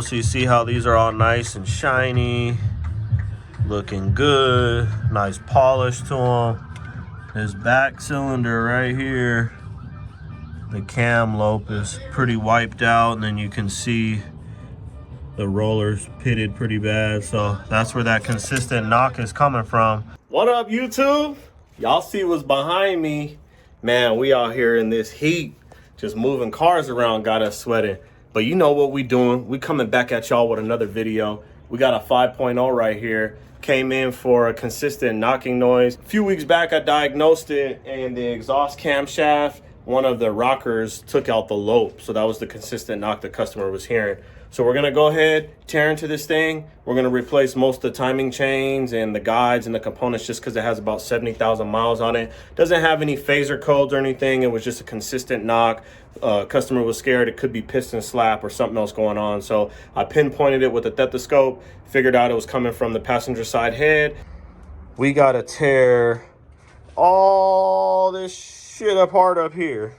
So you see how these are all nice and shiny, looking good, nice polish to them. This back cylinder right here, the cam lope is pretty wiped out, and then you can see the rollers pitted pretty bad. So that's where that consistent knock is coming from. What up, YouTube? Y'all see what's behind me? Man, we out here in this heat, just moving cars around, got us sweating. But you know what we doing. We coming back at y'all with another video. We got a 5.0 right here. Came in for a consistent knocking noise. A few weeks back, I diagnosed it, and the exhaust camshaft, one of the rockers took out the lope. So that was the consistent knock the customer was hearing. So we're gonna go ahead, tear into this thing. We're gonna replace most of the timing chains and the guides and the components just because it has about 70,000 miles on it. Doesn't have any phaser codes or anything. It was just a consistent knock. Customer was scared it could be piston slap or something else going on. So I pinpointed it with a stethoscope, figured out it was coming from the passenger side head. We gotta tear all this shit apart up here.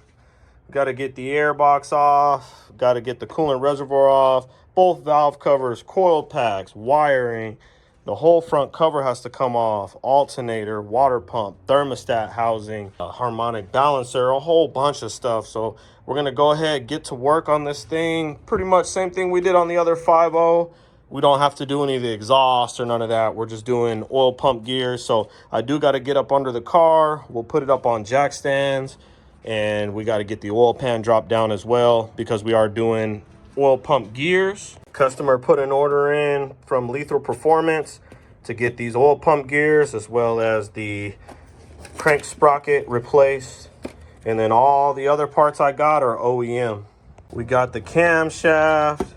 Got to get the air box off, got to get the coolant reservoir off, both valve covers, coil packs, wiring. The whole front cover has to come off, alternator, water pump, thermostat housing, a harmonic balancer, a whole bunch of stuff. So we're going to go ahead, get to work on this thing. Pretty much same thing we did on the other 5.0. We don't have to do any of the exhaust or none of that. We're just doing oil pump gears. So I do got to get up under the car. We'll put it up on jack stands. And we got to get the oil pan dropped down as well because we are doing oil pump gears. Customer put an order in from Lethal Performance to get these oil pump gears as well as the crank sprocket replaced. And then all the other parts I got are OEM. We got the camshaft.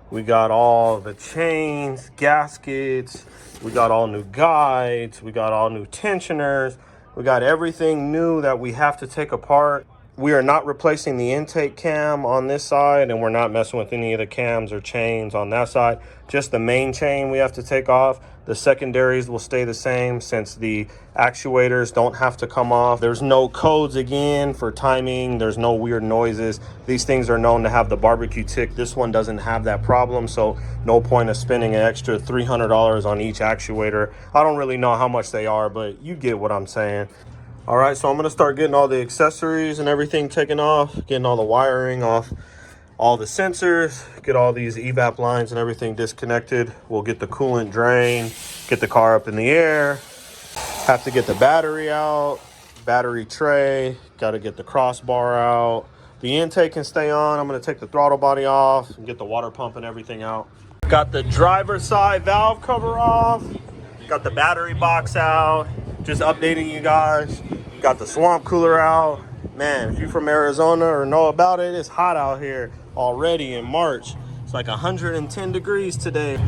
We got all the chains, gaskets. We got all new guides. We got all new tensioners. We got everything new that we have to take apart. We are not replacing the intake cam on this side, and we're not messing with any of the cams or chains on that side. Just the main chain we have to take off. The secondaries will stay the same since the actuators don't have to come off. There's no codes again for timing. There's no weird noises. These things are known to have the barbecue tick. This one doesn't have that problem, so no point of spending an extra $300 on each actuator. I don't really know how much they are, but you get what I'm saying. All right, so I'm gonna start getting all the accessories and everything taken off, getting all the wiring off, all the sensors, get all these evap lines and everything disconnected. We'll get the coolant drain, get the car up in the air, have to get the battery out, battery tray, gotta get the crossbar out. The intake can stay on. I'm gonna take the throttle body off and get the water pump and everything out. Got the driver's side valve cover off, got the battery box out, just updating you guys. Got the swamp cooler out. Man, if you're from Arizona or know about it, it's hot out here already in March. It's like 110 degrees today.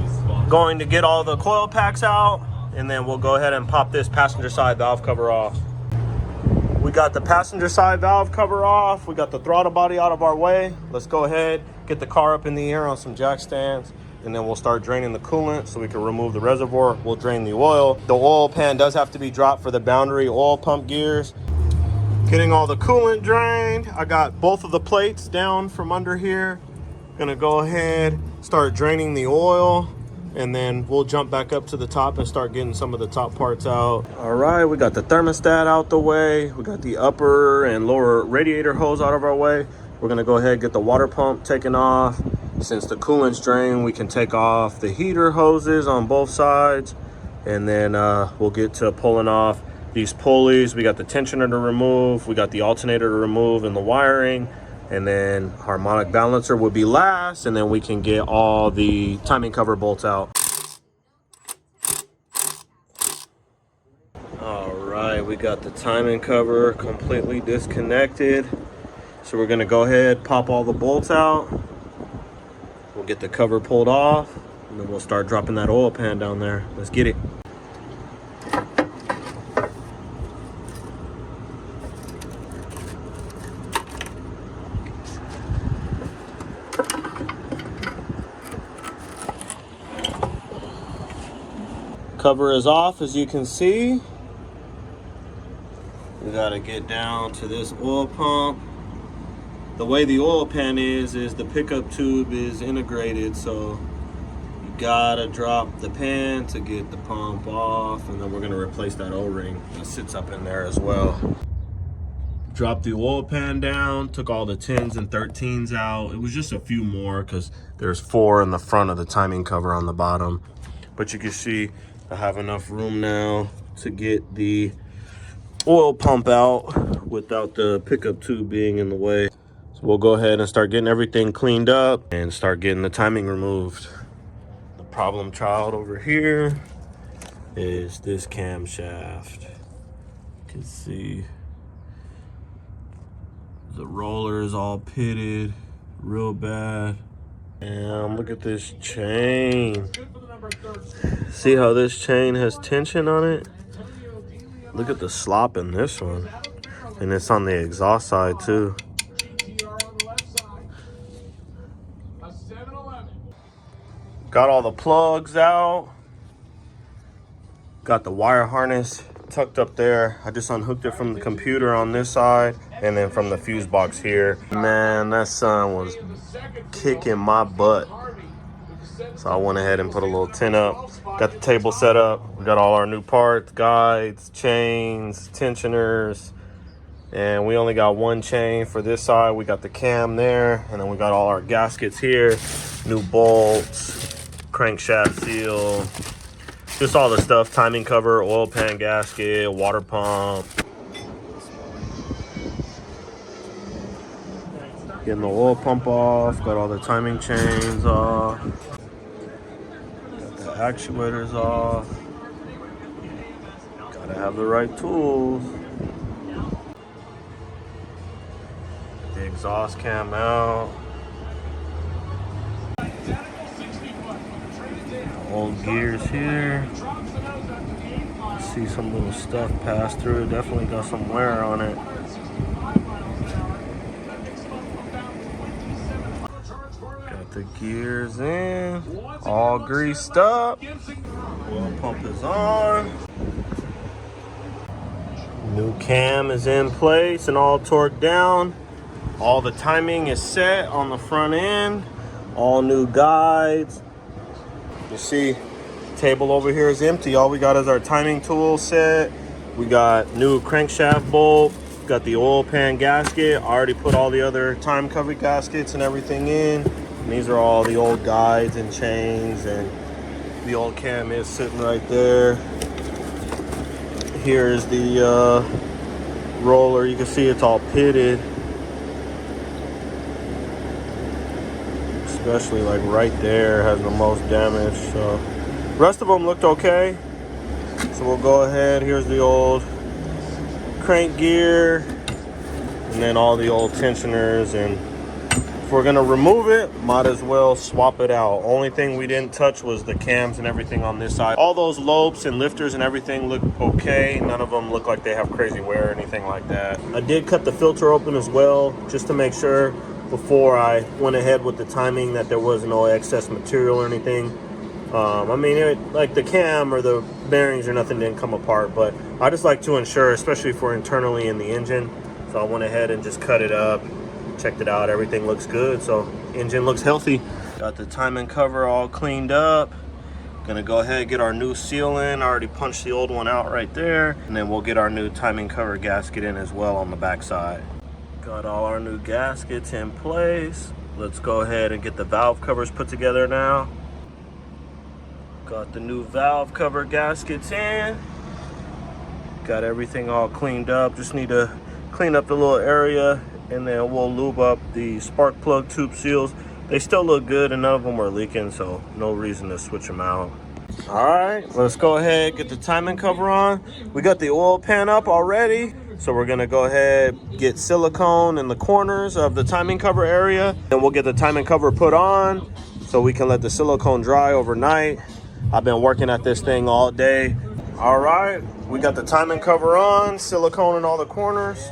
Going to get all the coil packs out, and then we'll go ahead and pop this passenger side valve cover off. We got the passenger side valve cover off. We got the throttle body out of our way. Let's go ahead, get the car up in the air on some jack stands, and then we'll start draining the coolant so we can remove the reservoir. We'll drain the oil. The oil pan does have to be dropped for the boundary oil pump gears. Getting all the coolant drained. I got both of the plates down from under here. Gonna go ahead, start draining the oil, and then we'll jump back up to the top and start getting some of the top parts out. All right, we got the thermostat out the way. We got the upper and lower radiator hose out of our way. We're gonna go ahead and get the water pump taken off. Since the coolant's drained, we can take off the heater hoses on both sides, and then we'll get to pulling off these pulleys. We got the tensioner to remove, we got the alternator to remove and the wiring, and then harmonic balancer would be last, and then we can get all the timing cover bolts out. All right, we got the timing cover completely disconnected. So we're gonna go ahead, pop all the bolts out. We'll get the cover pulled off, and then we'll start dropping that oil pan down there. Let's get it. Cover is off, as you can see. We gotta get down to this oil pump. The way the oil pan is the pickup tube is integrated, so you gotta drop the pan to get the pump off, and then we're gonna replace that O-ring that sits up in there as well. Dropped the oil pan down, took all the 10s and 13s out. It was just a few more because there's 4 in the front of the timing cover on the bottom. But you can see I have enough room now to get the oil pump out without the pickup tube being in the way. So we'll go ahead and start getting everything cleaned up and start getting the timing removed. The problem child over here is this camshaft. You can see the roller is all pitted real bad. And look at this chain. See how this chain has tension on it? Look at the slop in this one. And it's on the exhaust side too. Got all the plugs out. Got the wire harness tucked up there. I just unhooked it from the computer on this side and then from the fuse box here. Man, that sun was kicking my butt. So I went ahead and put a little tent up. Got the table set up. We got all our new parts, guides, chains, tensioners. And we only got one chain for this side. We got the cam there. And then we got all our gaskets here. New bolts, crankshaft seal. Just all the stuff, timing cover, oil pan gasket, water pump. Getting the oil pump off, got all the timing chains off. Got the actuators off. Gotta have the right tools. The exhaust cam out. Old gears here. See some little stuff pass through. It definitely got some wear on it. Got the gears in, all greased up. Oil pump is on. New cam is in place and all torqued down. All the timing is set on the front end. All new guides. You see, table over here is empty. All we got is our timing tool set. We got new crankshaft bolt. Got the oil pan gasket. I already put all the other time cover gaskets and everything in. And these are all the old guides and chains, and the old cam is sitting right there. Here's the roller. You can see it's all pitted. Especially like right there has the most damage. So rest of them looked okay. So we'll go ahead. Here's the old crank gear and then all the old tensioners. And if we're gonna remove it, might as well swap it out. Only thing we didn't touch was the cams and everything on this side. All those lopes and lifters and everything look okay. None of them look like they have crazy wear or anything like that. I did cut the filter open as well, just to make sure before I went ahead with the timing that there was no excess material or anything. I mean, like the cam or the bearings or nothing didn't come apart, but I just like to ensure, especially for internally in the engine. So I went ahead and just cut it up, checked it out, everything looks good. So engine looks healthy. Got the timing cover all cleaned up. Gonna go ahead and get our new seal in. I already punched the old one out right there. And then we'll get our new timing cover gasket in as well on the back side. Got all our new gaskets in place. Let's go ahead and get the valve covers put together now. Got the new valve cover gaskets in. Got everything all cleaned up. Just need to clean up the little area, and then we'll lube up the spark plug tube seals. They still look good and none of them are leaking, so no reason to switch them out. All right, let's go ahead and get the timing cover on. We got the oil pan up already. So we're gonna go ahead, get silicone in the corners of the timing cover area, and we'll get the timing cover put on so we can let the silicone dry overnight. I've been working at this thing all day. All right, we got the timing cover on, silicone in all the corners.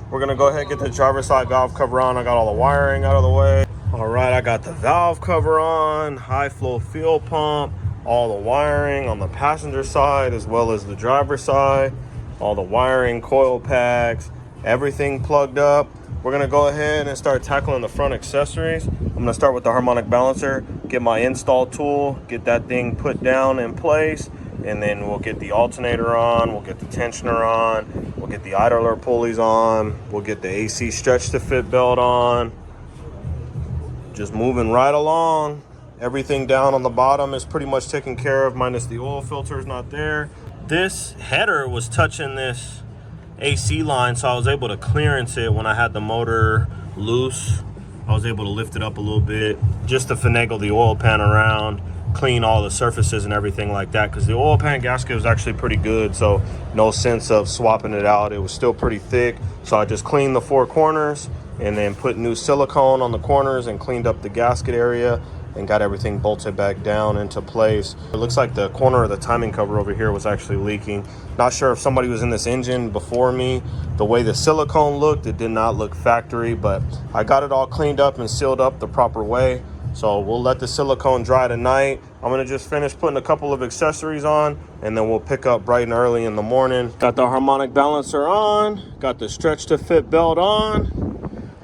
We're gonna go ahead and get the driver's side valve cover on. I got all the wiring out of the way. All right, I got the valve cover on, high flow fuel pump, all the wiring on the passenger side as well as the driver's side. All the wiring, coil packs, everything plugged up. we're gonna go ahead and start tackling the front accessories. I'm gonna start with the harmonic balancer, get my install tool, get that thing put down in place, and then we'll get the alternator on, we'll get the tensioner on, we'll get the idler pulleys on, we'll get the AC stretch to fit belt on. Just moving right along. Everything down on the bottom is pretty much taken care of, minus the oil filter is not there. This header was touching this AC line, so I was able to clearance it when I had the motor loose. I was able to lift it up a little bit just to finagle the oil pan around, clean all the surfaces and everything like that, because the oil pan gasket was actually pretty good, so no sense of swapping it out. It was still pretty thick, so I just cleaned the 4 corners and then put new silicone on the corners and cleaned up the gasket area and got everything bolted back down into place. It looks like the corner of the timing cover over here was actually leaking. Not sure if somebody was in this engine before me. The way the silicone looked, it did not look factory, but I got it all cleaned up and sealed up the proper way. So we'll let the silicone dry tonight. I'm gonna just finish putting a couple of accessories on, and then we'll pick up bright and early in the morning. Got the harmonic balancer on, got the stretch to fit belt on.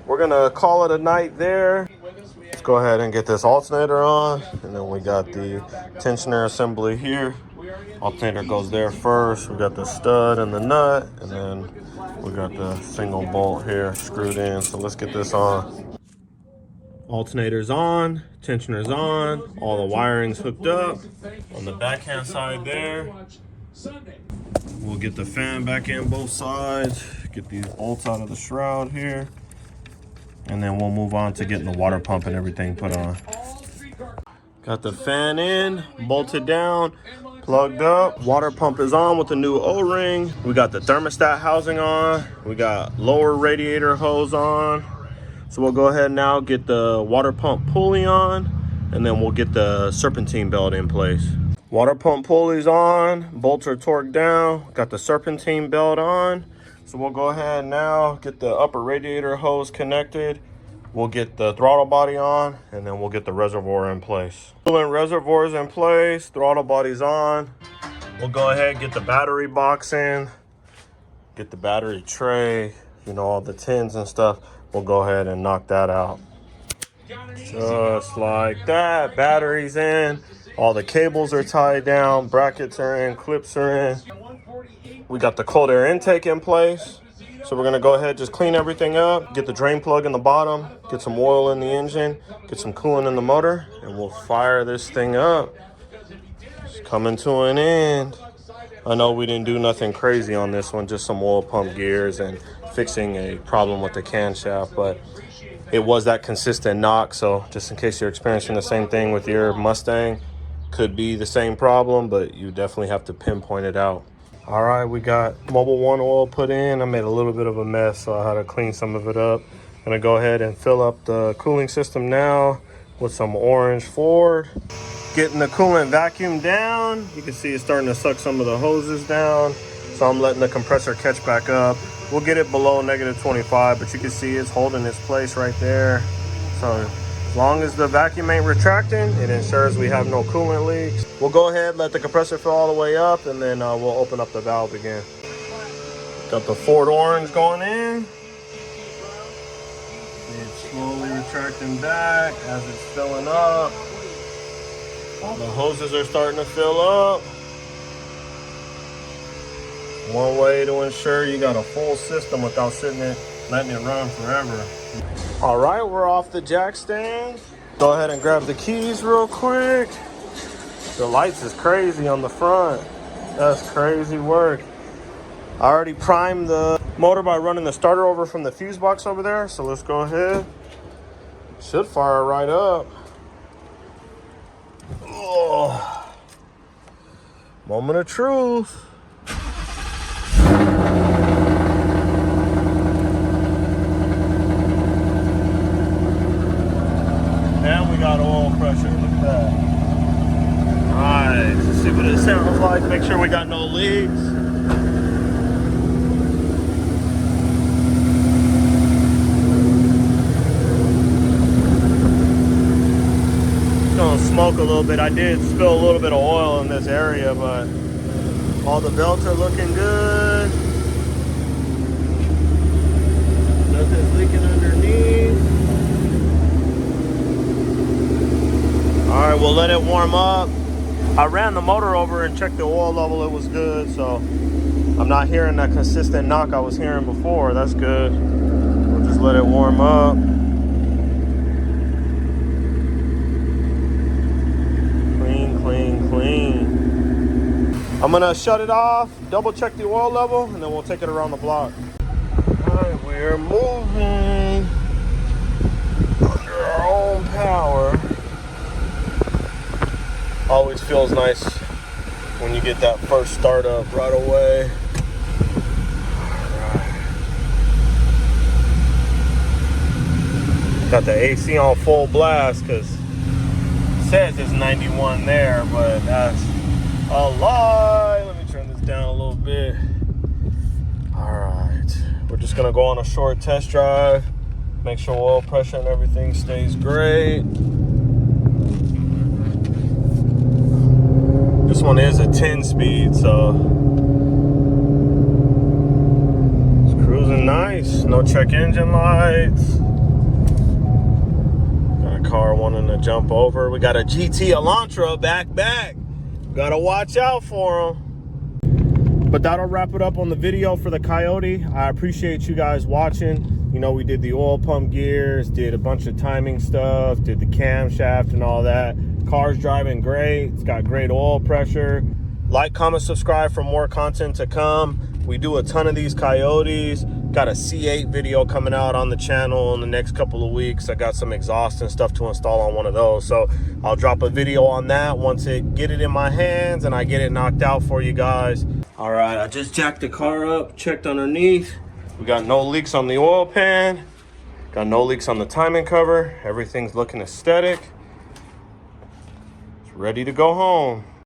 We're gonna call it a night there. Let's go ahead and get this alternator on, and then we got the tensioner assembly here. Alternator goes there first. We got the stud and the nut, and then we got the single bolt here screwed in. So let's get this on. Alternator's on, tensioner's on, all the wiring's hooked up. On the backhand side there, we'll get the fan back in both sides, get these bolts out of the shroud here, and then we'll move on to getting the water pump and everything put on. Got the fan in, bolted down, plugged up. Water pump is on with the new O-ring. We got the thermostat housing on. We got lower radiator hose on. So we'll go ahead now, get the water pump pulley on, and then we'll get the serpentine belt in place. Water pump pulley's on, bolts are torqued down, got the serpentine belt on. So we'll go ahead now, get the upper radiator hose connected. We'll get the throttle body on, and then we'll get the reservoir in place. Coolant reservoir's in place, throttle body's on. We'll go ahead and get the battery box in, get the battery tray, you know, all the tins and stuff. We'll go ahead and knock that out. Just like that, battery's in. All the cables are tied down, brackets are in, clips are in. We got the cold air intake in place. So we're gonna go ahead, just clean everything up, get the drain plug in the bottom, get some oil in the engine, get some coolant in the motor, and we'll fire this thing up. It's coming to an end. I know we didn't do nothing crazy on this one, just some oil pump gears and fixing a problem with the camshaft, but it was that consistent knock. So just in case you're experiencing the same thing with your Mustang, could be the same problem, but you definitely have to pinpoint it out. All right, we got Mobil 1 oil put in. I made a little bit of a mess, so I had to clean some of it up. I'm gonna go ahead and fill up the cooling system now with some orange Ford. Getting the coolant vacuum down. You can see it's starting to suck some of the hoses down. So I'm letting the compressor catch back up. We'll get it below -25, but you can see it's holding its place right there. So as long as the vacuum ain't retracting, it ensures we have no coolant leaks. We'll go ahead, let the compressor fill all the way up, and then we'll open up the valve again. Got the Ford orange going in. It's slowly retracting back as it's filling up. All the hoses are starting to fill up. One way to ensure you got a full system without letting it run forever. All right, we're off the jack stand. Go ahead and grab the keys real quick. The lights is crazy on the front. That's crazy work. I already primed the motor by running the starter over from the fuse box over there. So let's go ahead. Should fire right up. Oh. Moment of truth. And we got oil pressure. Look at that. Alright, let's see what it sounds like. Make sure we got no leaks. It's gonna smoke a little bit. I did spill a little bit of oil in this area, but all the belts are looking good. Nothing's leaking underneath. All right, we'll let it warm up. I ran the motor over and checked the oil level. It was good, so I'm not hearing that consistent knock I was hearing before. That's good. We'll just let it warm up. Clean, clean, clean. I'm gonna shut it off, double check the oil level, and then we'll take it around the block. All right, we're moving under our own power. Always feels nice when you get that first start up right away. Got the AC on full blast because it says it's 91 there, but that's a lie. Let me turn this down a little bit. All right, we're just gonna go on a short test drive, make sure oil pressure and everything stays great. This one is a 10 speed, so it's cruising nice. No check engine lights. Got a car wanting to jump over. We got a GT Elantra back. Gotta watch out for them. But that'll wrap it up on the video for the Coyote. I appreciate you guys watching. You know, we did the oil pump gears, did a bunch of timing stuff, did the camshaft and all that. Car's driving great. It's got great oil pressure. Like, comment, subscribe for more content to come. We do a ton of these Coyotes. Got a C8 video coming out on the channel in the next couple of weeks. I got some exhaust and stuff to install on one of those. So I'll drop a video on that once get it in my hands and I get it knocked out for you guys. All right, I just jacked the car up, checked underneath. We got no leaks on the oil pan. Got no leaks on the timing cover. Everything's looking aesthetic. Ready to go home.